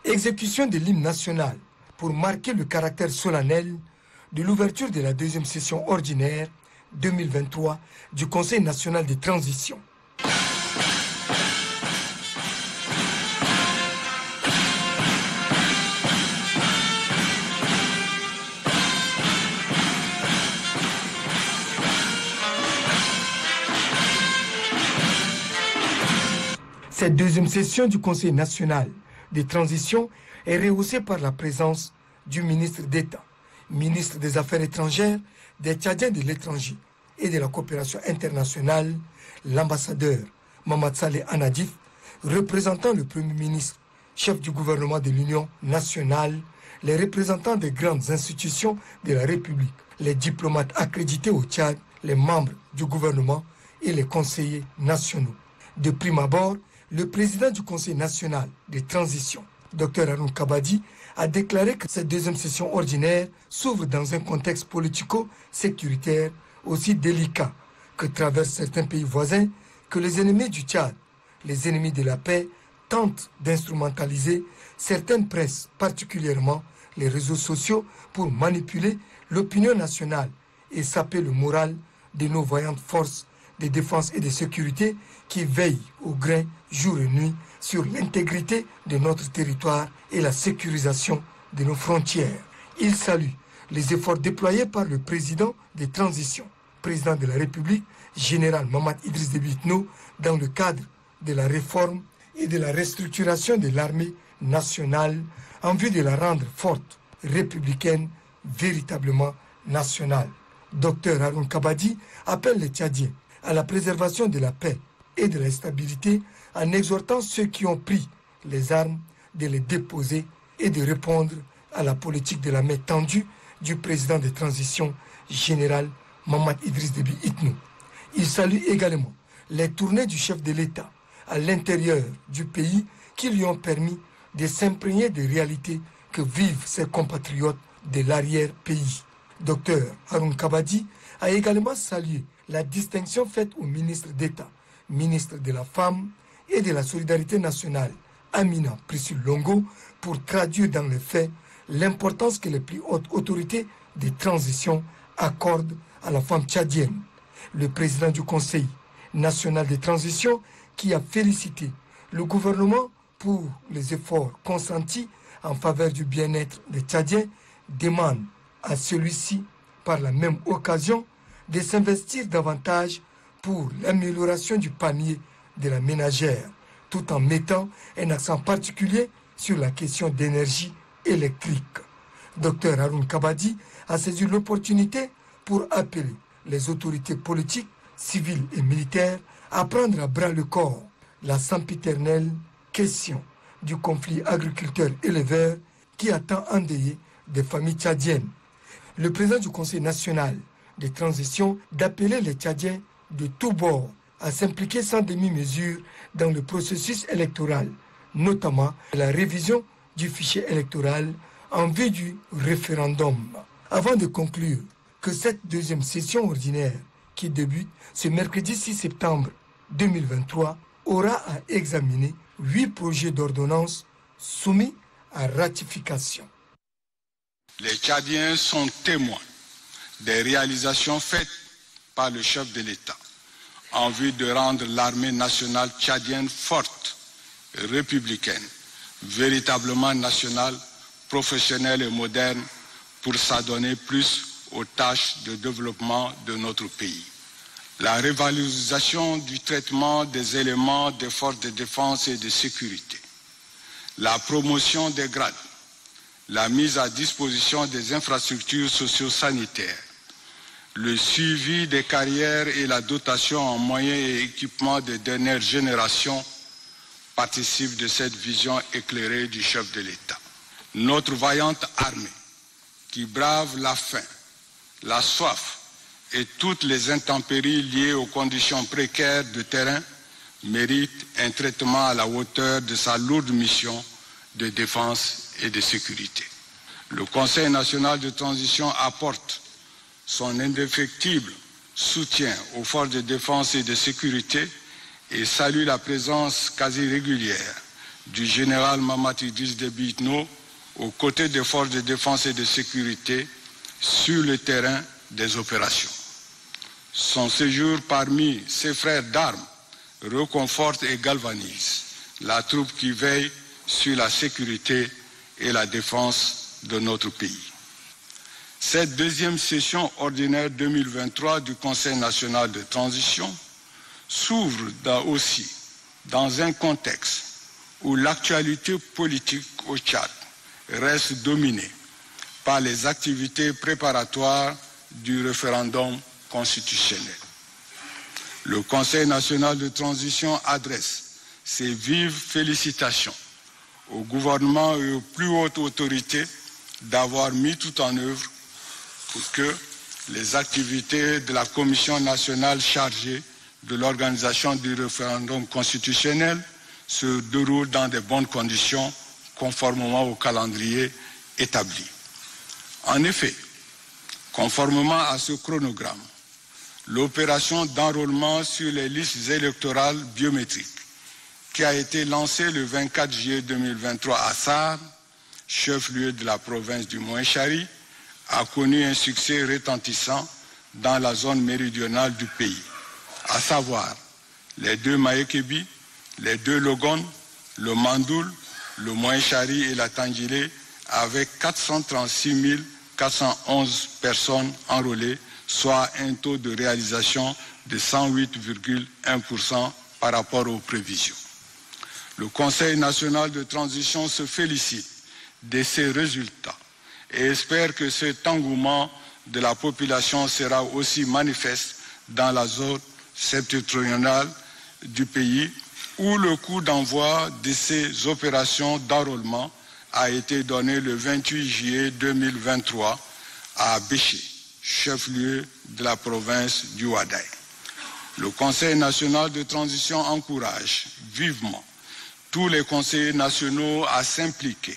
Exécution de l'hymne national pour marquer le caractère solennel de l'ouverture de la deuxième session ordinaire 2023 du Conseil national de transition. Cette deuxième session du Conseil national de transition est rehaussée par la présence du ministre d'État, ministre des Affaires étrangères, des Tchadiens de l'étranger et de la coopération internationale, l'ambassadeur Mamad Saleh Anadif, représentant le Premier ministre, chef du gouvernement de l'Union nationale, les représentants des grandes institutions de la République, les diplomates accrédités au Tchad, les membres du gouvernement et les conseillers nationaux. De prime abord, le président du Conseil national de transition, Dr Haroun Kabadi, a déclaré que cette deuxième session ordinaire s'ouvre dans un contexte politico-sécuritaire aussi délicat que traversent certains pays voisins, que les ennemis du Tchad, les ennemis de la paix, tentent d'instrumentaliser certaines presses, particulièrement les réseaux sociaux, pour manipuler l'opinion nationale et saper le moral de nos voyantes forces de défense et de sécurité qui veillent au grain jour et nuit sur l'intégrité de notre territoire et la sécurisation de nos frontières. Il salue les efforts déployés par le président des transitions, président de la République, général Mamad Idriss Déby Itno, dans le cadre de la réforme et de la restructuration de l'armée nationale en vue de la rendre forte, républicaine, véritablement nationale. Dr Haroun Kabadi appelle les Tchadiens à la préservation de la paix et de la stabilité en exhortant ceux qui ont pris les armes de les déposer et de répondre à la politique de la main tendue du président de transition général Mamad Idriss Déby Itno. Il salue également les tournées du chef de l'État à l'intérieur du pays qui lui ont permis de s'imprégner des réalités que vivent ses compatriotes de l'arrière-pays. Dr Haroun Kabadi a également salué la distinction faite au ministre d'État, ministre de la Femme et de la Solidarité nationale, Amina Priscille Longo, pour traduire dans les faits l'importance que les plus hautes autorités de transition accordent à la femme tchadienne. Le président du Conseil national de transition, qui a félicité le gouvernement pour les efforts consentis en faveur du bien-être des Tchadiens, demande à celui-ci, par la même occasion, de s'investir davantage pour l'amélioration du panier de la ménagère, tout en mettant un accent particulier sur la question d'énergie électrique. Dr Haroun Kabadi a saisi l'opportunité pour appeler les autorités politiques, civiles et militaires à prendre à bras le corps la sempiternelle question du conflit agriculteur-éleveur qui a tant endeuillé des familles tchadiennes. Le président du Conseil national de transition d'appeler les Tchadiens de tous bords à s'impliquer sans demi-mesure dans le processus électoral, notamment la révision du fichier électoral en vue du référendum. Avant de conclure que cette deuxième session ordinaire qui débute ce mercredi 6 septembre 2023 aura à examiner 8 projets d'ordonnance soumis à ratification. Les Tchadiens sont témoins des réalisations faites par le chef de l'État en vue de rendre l'armée nationale tchadienne forte, républicaine, véritablement nationale, professionnelle et moderne pour s'adonner plus aux tâches de développement de notre pays. La révalorisation du traitement des éléments des forces de défense et de sécurité, la promotion des grades, la mise à disposition des infrastructures socio-sanitaires, le suivi des carrières et la dotation en moyens et équipements de dernière génération participent de cette vision éclairée du chef de l'État. Notre vaillante armée, qui brave la faim, la soif et toutes les intempéries liées aux conditions précaires de terrain, mérite un traitement à la hauteur de sa lourde mission de défense et de sécurité. Le Conseil national de transition apporte son indéfectible soutien aux forces de défense et de sécurité et salue la présence quasi régulière du général Mamadi Idriss Déby Itno aux côtés des forces de défense et de sécurité sur le terrain des opérations. Son séjour parmi ses frères d'armes reconforte et galvanise la troupe qui veille sur la sécurité et la défense de notre pays. Cette deuxième session ordinaire 2023 du Conseil national de transition s'ouvre aussi dans un contexte où l'actualité politique au Tchad reste dominée par les activités préparatoires du référendum constitutionnel. Le Conseil national de transition adresse ses vives félicitations au gouvernement et aux plus hautes autorités d'avoir mis tout en œuvre pour que les activités de la Commission nationale chargée de l'organisation du référendum constitutionnel se déroulent dans de bonnes conditions conformément au calendrier établi. En effet, conformément à ce chronogramme, l'opération d'enrôlement sur les listes électorales biométriques qui a été lancée le 24 juillet 2023 à Sarre, chef-lieu de la province du Moyen-Chari, a connu un succès retentissant dans la zone méridionale du pays, à savoir les 2 Mayekebi, les 2 Logon, le Mandoul, le Moyen-Chari et la Tangilé, avec 436 411 personnes enrôlées, soit un taux de réalisation de 108,1% par rapport aux prévisions. Le Conseil national de transition se félicite de ces résultats et espère que cet engouement de la population sera aussi manifeste dans la zone septentrionale du pays où le coup d'envoi de ces opérations d'enrôlement a été donné le 28 juillet 2023 à Béché, chef-lieu de la province du Ouaddaï. Le Conseil national de transition encourage vivement tous les conseillers nationaux à s'impliquer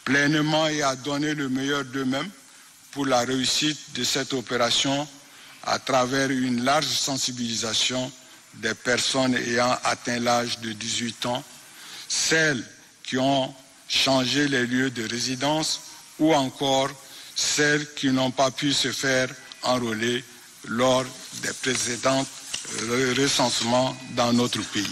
pleinement et à donner le meilleur d'eux-mêmes pour la réussite de cette opération à travers une large sensibilisation des personnes ayant atteint l'âge de 18 ans, celles qui ont changé les lieux de résidence ou encore celles qui n'ont pas pu se faire enrôler lors des précédents recensements dans notre pays.